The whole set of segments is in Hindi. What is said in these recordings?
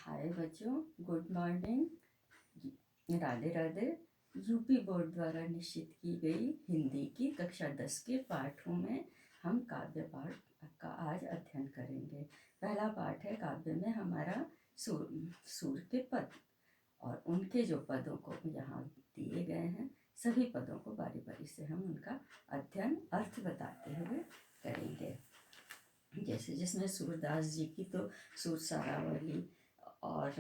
हाय बच्चों, good morning, Radhe Radhe. UP board द्वारा निश्चित की गई हिंदी की कक्षा 10 के पाठों में हम काव्य पाठ का आज अध्ययन करेंगे। पहला पाठ है काव्य में हमारा सूर के पद, और उनके जो पदों को यहाँ दिए गए हैं सभी पदों को बारी बारी से हम उनका अध्ययन अर्थ बताते हुए करेंगे। जैसे जिसमें सूरदास जी की तो सूर सारावली और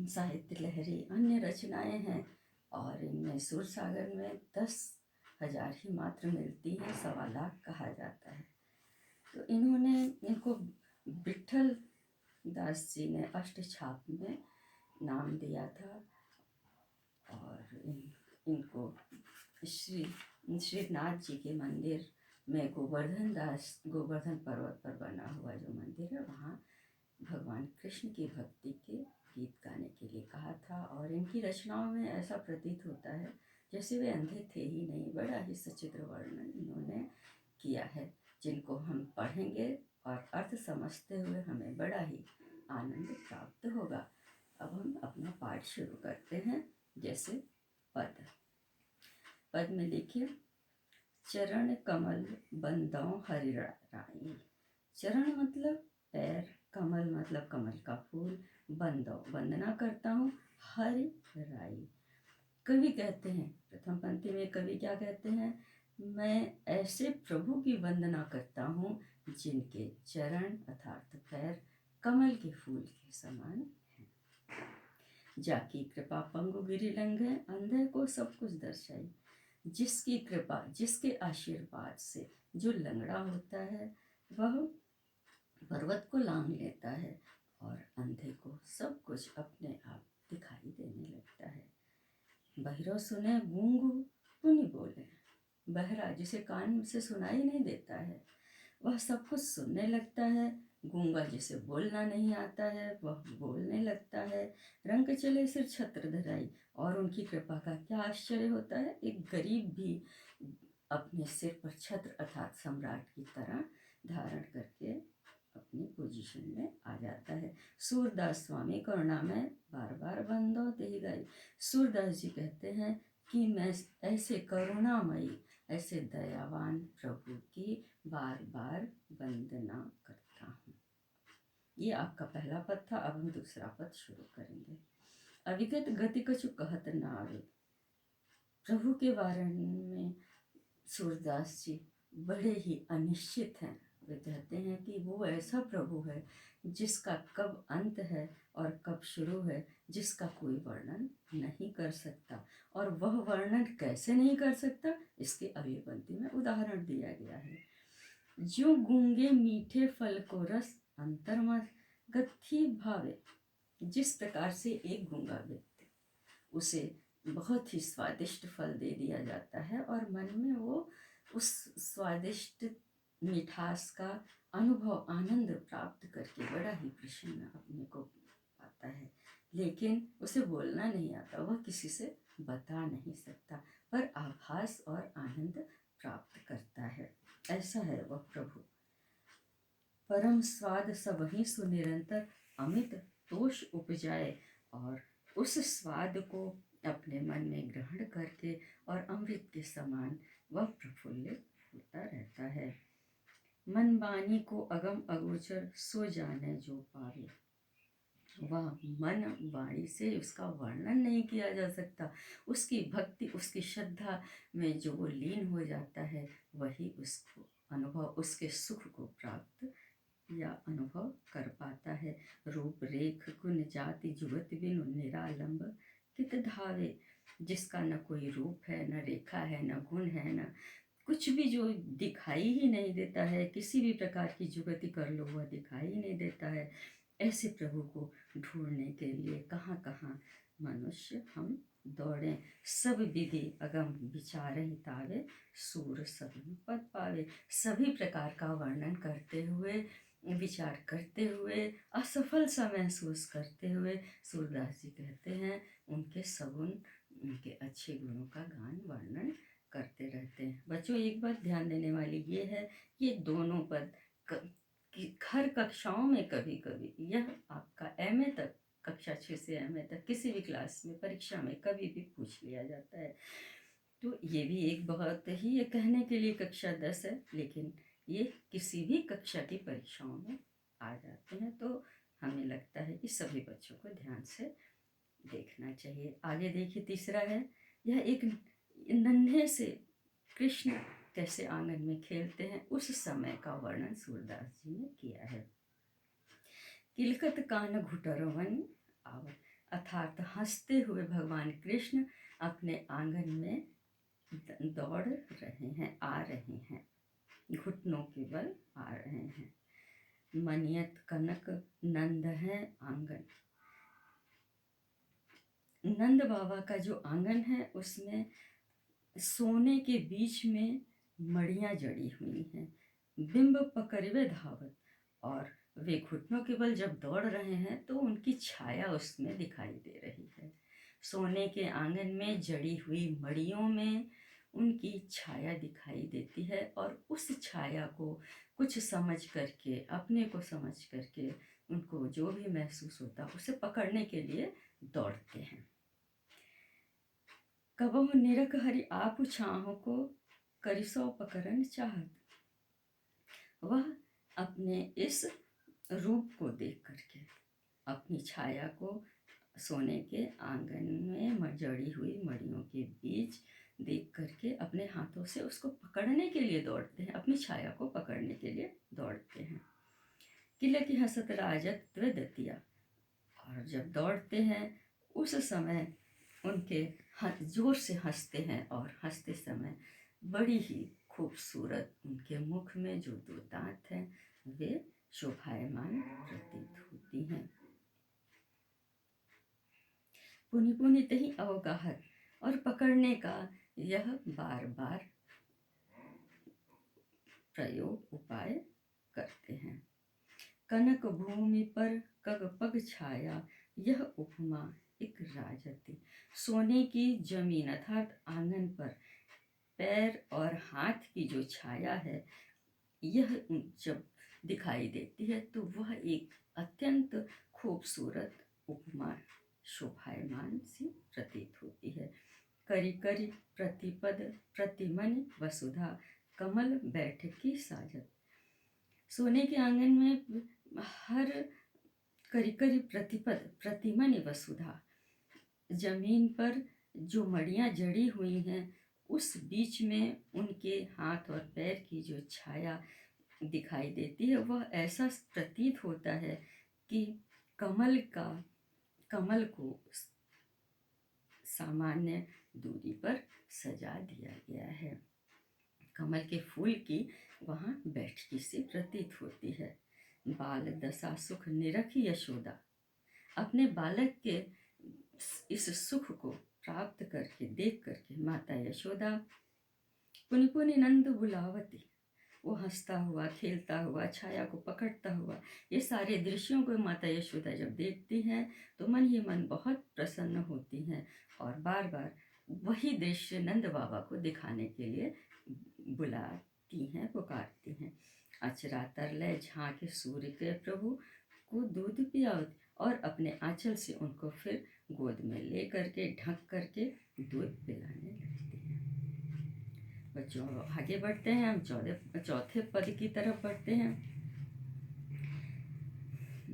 साहित्य लहरी अन्य रचनाएं हैं, और इनमें सुर सागर में 10,000 ही मात्र मिलती हैं, 1.25 कहा जाता है। तो इनको विठल दास जी ने अष्टछाप में नाम दिया था, और इनको श्रीनाथ जी के मंदिर में गोवर्धन पर्वत पर बना हुआ जो मंदिर है वहाँ भगवान कृष्ण की भक्ति के गीत गाने के लिए कहा था। और इनकी रचनाओं में ऐसा प्रतीत होता है जैसे वे अंधे थे ही नहीं। बड़ा ही सचित्र वर्णन इन्होंने किया है, जिनको हम पढ़ेंगे और अर्थ समझते हुए हमें बड़ा ही आनंद प्राप्त होगा। अब हम अपना पाठ शुरू करते हैं। जैसे पद में देखिए, चरण कमल बंदौ हरि राई। चरण मतलब पैर, कमल मतलब कमल का फूल, बंदौ वंदना करता हूँ, हरि राई। कवि कहते हैं, प्रथम पंक्ति में कवि क्या कहते हैं, मैं ऐसे प्रभु की वंदना करता हूँ जिनके चरण अर्थात पैर कमल के फूल के समान हैं। जाकी कृपा पंगु गिरि लंघे, अंधे को सब कुछ दर्शाई। जिसकी कृपा, जिसके आशीर्वाद से जो लंगड़ा होता है वह पर्वत को लांघ लेता है, और अंधे को सब कुछ अपने आप दिखाई देने लगता है। बहिरो सुने गूंगू पुनि बोले। बहरा जिसे कान से सुनाई नहीं देता है वह सब कुछ सुनने लगता है। गूंगा जिसे बोलना नहीं आता है वह बोलने लगता है। रंग चले सिर छत्र धराई, और उनकी कृपा का क्या आश्चर्य होता है, एक गरीब भी अपने सिर पर छत्र अर्थात सम्राट की तरह धारण करके अपनी पोजीशन में आ जाता है। सूरदास स्वामी करुणा में बार बार बंदो दे गई। सूरदास जी कहते हैं कि मैं ऐसे करुणामयी, ऐसे दयावान प्रभु की बार बार वंदना करता हूँ। ये आपका पहला पद था। अब हम दूसरा पद शुरू करेंगे। अविगत गति कछु कहत न आवे। प्रभु के बारे में सूरदास जी बड़े ही अनिश्चित हैं। वे कहते हैं कि वो ऐसा प्रभु है जिसका कब अंत है और कब शुरू है, जिसका कोई वर्णन नहीं कर सकता। और वह वर्णन कैसे नहीं कर सकता, इसके अगली पंक्ति में उदाहरण दिया गया है। जो गूंगे मीठे फल को रस अंतर्मगत भावे। जिस प्रकार से एक गूंगा व्यक्ति, उसे बहुत ही स्वादिष्ट फल दे दिया जाता है और मन में वो उस स्वादिष्ट मिठास का अनुभव, आनंद प्राप्त करके बड़ा ही प्रसन्न अपने को पाता है, लेकिन उसे बोलना नहीं आता, वह किसी से बता नहीं सकता, पर आभास और आनंद प्राप्त करता है। ऐसा है वह प्रभु। परम स्वाद सब ही सुनिरंतर अमित तोष उपजाए, और उस स्वाद को अपने मन में ग्रहण करके और अमृत के समान वह प्रफुल्लित होता रहता है। मन वाणी को अगम अगोचर सो जाने जो पावे। वह मन वाणी से उसका वर्णन नहीं किया जा सकता। उसकी भक्ति, उसकी श्रद्धा में जो वो लीन हो जाता है वही उसको अनुभव, उसके सुख को प्राप्त या अनुभव कर पाता है। रूप रेख गुण जाति जुगत बिनु निरालंब कित धावे। जिसका न कोई रूप है, न रेखा है, न गुण है, न कुछ भी, जो दिखाई ही नहीं देता है, किसी भी प्रकार की जुगति कर लो वह दिखाई ही नहीं देता है, ऐसे प्रभु को ढूंढने के लिए कहाँ कहाँ मनुष्य हम दौड़े। सब विधि अगम विचार हितावे, सूर सगुन पद पावे। सभी प्रकार का वर्णन करते हुए, विचार करते हुए, असफल सा महसूस करते हुए सूरदास जी कहते हैं उनके सगुन, उनके अच्छे गुणों का गान वर्णन करते रहते हैं। बच्चों, एक बात ध्यान देने वाली ये है, ये दोनों पद हर कक्षाओं में कभी कभी, यह आपका MA तक कक्षा 6 से M तक किसी भी क्लास में, परीक्षा में कभी भी पूछ लिया जाता है। तो ये भी एक बहुत ही, ये कहने के लिए कक्षा 10 है, लेकिन ये किसी भी कक्षा की परीक्षाओं में आ जाते हैं। तो हमें लगता है कि सभी बच्चों को ध्यान से देखना चाहिए। आगे देखिए, तीसरा है, यह एक नन्हे से कृष्ण कैसे आंगन में खेलते हैं उस समय का वर्णन सूरदास जी ने किया है। किलकत कान घुटरवन आवर, अर्थात हंसते हुए भगवान कृष्ण अपने आंगन में दौड़ रहे हैं, आ रहे हैं, घुटनों के बल आ रहे हैं। मनियत कनक नंद है आंगन, नंद बाबा का जो आंगन है उसमें सोने के बीच में मड़ियाँ जड़ी हुई हैं। बिंब पकड़वे धावत, और वे घुटनों के बल जब दौड़ रहे हैं तो उनकी छाया उसमें दिखाई दे रही है। सोने के आंगन में जड़ी हुई मड़ियों में उनकी छाया दिखाई देती है, और उस छाया को कुछ समझ करके, अपने को समझ करके, उनको जो भी महसूस होता उसे पकड़ने के लिए दौड़ते हैं। कबहु निरख हरि आपु छाहों को, करिसो पकड़न चाहत, वह अपने इस रूप को देख करके, अपनी छाया को सोने के आंगन में जड़ी हुई मड़ियों के बीच देख करके अपने हाथों से उसको पकड़ने के लिए दौड़ते हैं, अपनी छाया को पकड़ने के लिए दौड़ते हैं। किले की हसत राजत दतिया, और जब दौड़ते हैं उस समय उनके जोर से हंसते हैं, और हंसते समय बड़ी ही खूबसूरत उनके मुख में जो दो दांत हैं वे शोभायमान प्रतीत होती हैं। पुनि पुनि तही अवगाहत, और पकड़ने का यह बार बार प्रयोग उपाय करते हैं। कनक भूमि पर कग पग छाया, यह उपमा एक राजती, सोने की जमीन अर्थात आंगन पर पैर और हाथ की जो छाया है यह जब दिखाई देती है तो वह एक अत्यंत खूबसूरत उपमा शोभायमान सी प्रतीत होती है। करी करी प्रतिपद प्रतिमन वसुधा, कमल बैठकी साजत, सोने के आंगन में हर करी करी प्रतिपद प्रतिमन वसुधा, जमीन पर जो मड़ियाँ जड़ी हुई हैं उस बीच में उनके हाथ और पैर की जो छाया दिखाई देती है वह ऐसा प्रतीत होता है कि कमल को सामान्य दूरी पर सजा दिया गया है। कमल के फूल की वहाँ बैठकी सी प्रतीत होती है। बाल दशा सुख निरखी यशोदा, अपने बालक के इस सुख को प्राप्त करके देख करके माता यशोदा पुनि पुनि नंद बुलावती, वो हंसता हुआ, खेलता हुआ, छाया को पकड़ता हुआ, ये सारे दृश्यों को माता यशोदा जब देखती हैं तो मन ही मन बहुत प्रसन्न होती हैं, और बार बार वही दृश्य नंद बाबा को दिखाने के लिए बुलाती हैं, पुकारती हैं। अचरा तरलय झांके सूर्य के प्रभु को दूध पियावत, और अपने आंचल से उनको फिर गोद में ले करके ढक करके दूध पिलाने लगती हैं। बच्चों आगे बढ़ते हैं, हम चौथे पद की तरफ बढ़ते हैं।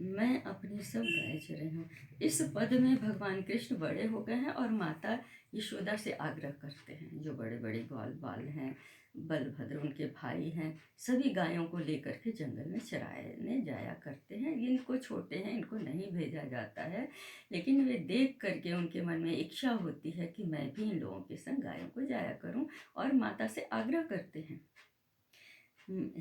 मैं अपनी सब गाय चरे हूँ। इस पद में भगवान कृष्ण बड़े हो गए हैं और माता यशोदा से आग्रह करते हैं। जो बड़े बड़े ग्वाल बाल हैं, बलभद्र उनके भाई हैं, सभी गायों को लेकर के जंगल में चराने जाया करते हैं। इनको छोटे हैं, इनको नहीं भेजा जाता है, लेकिन वे देख करके उनके मन में इच्छा होती है कि मैं भी इन लोगों के संग गायों को जाया करूं, और माता से आग्रह करते हैं,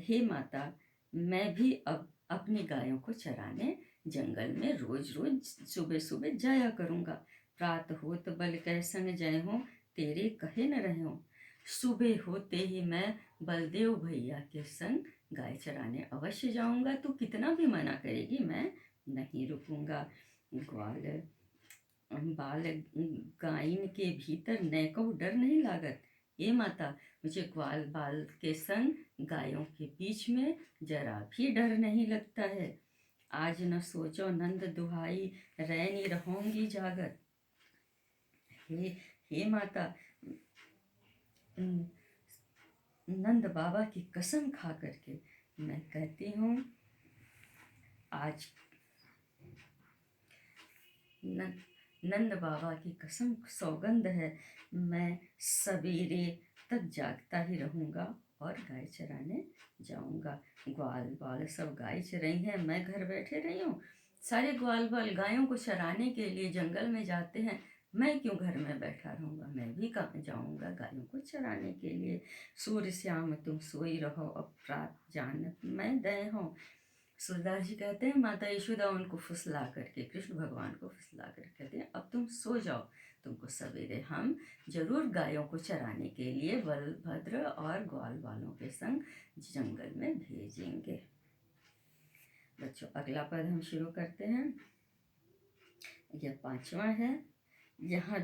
हे माता, मैं भी अब अपनी गायों को चराने जंगल में रोज रोज सुबह सुबह जाया करूँगा। प्रात होत बल कह संग जय हो, तेरे कहे न रहे हो। सुबह होते ही मैं बलदेव भैया के संग गाय चराने अवश्य जाऊँगा, तो कितना भी मना करेगी मैं नहीं रुकूँगा। ग्वाल बाल गायन के भीतर नैको डर नहीं लागत, ये माता मुझे ग्वाल बाल के संग गायों के बीच में जरा भी डर नहीं लगता है। आज न सोचो नंद दुहाई, रैनी रहूंगी जागर। हे हे माता, नंद बाबा की कसम खा करके मैं कहती हूँ, आज नंद बाबा की कसम सौगंध है, मैं सवेरे तक जागता ही रहूँगा और गाय चराने जाऊँगा। ग्वाल बाल सब गाय चराई हैं, मैं घर बैठे रही हूँ। सारे ग्वाल बाल गायों को चराने के लिए जंगल में जाते हैं, मैं क्यों घर में बैठा रहूँगा, मैं भी जाऊँगा गायों को चराने के लिए। सूर्य श्याम तुम सोई रहो, अब रात जानत मैं दय हूँ। सूरदास जी कहते हैं, माता यशोदा उनको फुसला करके, कृष्ण भगवान को फुसला कर कहते हैं, अब तुम सो जाओ, तुमको सवेरे हम जरूर गायों को चराने के लिए बलभद्र और ग्वाल वालों के संग जंगल में भेजेंगे। बच्चों, अगला पद हम शुरू करते हैं। यह 5वां है। यहाँ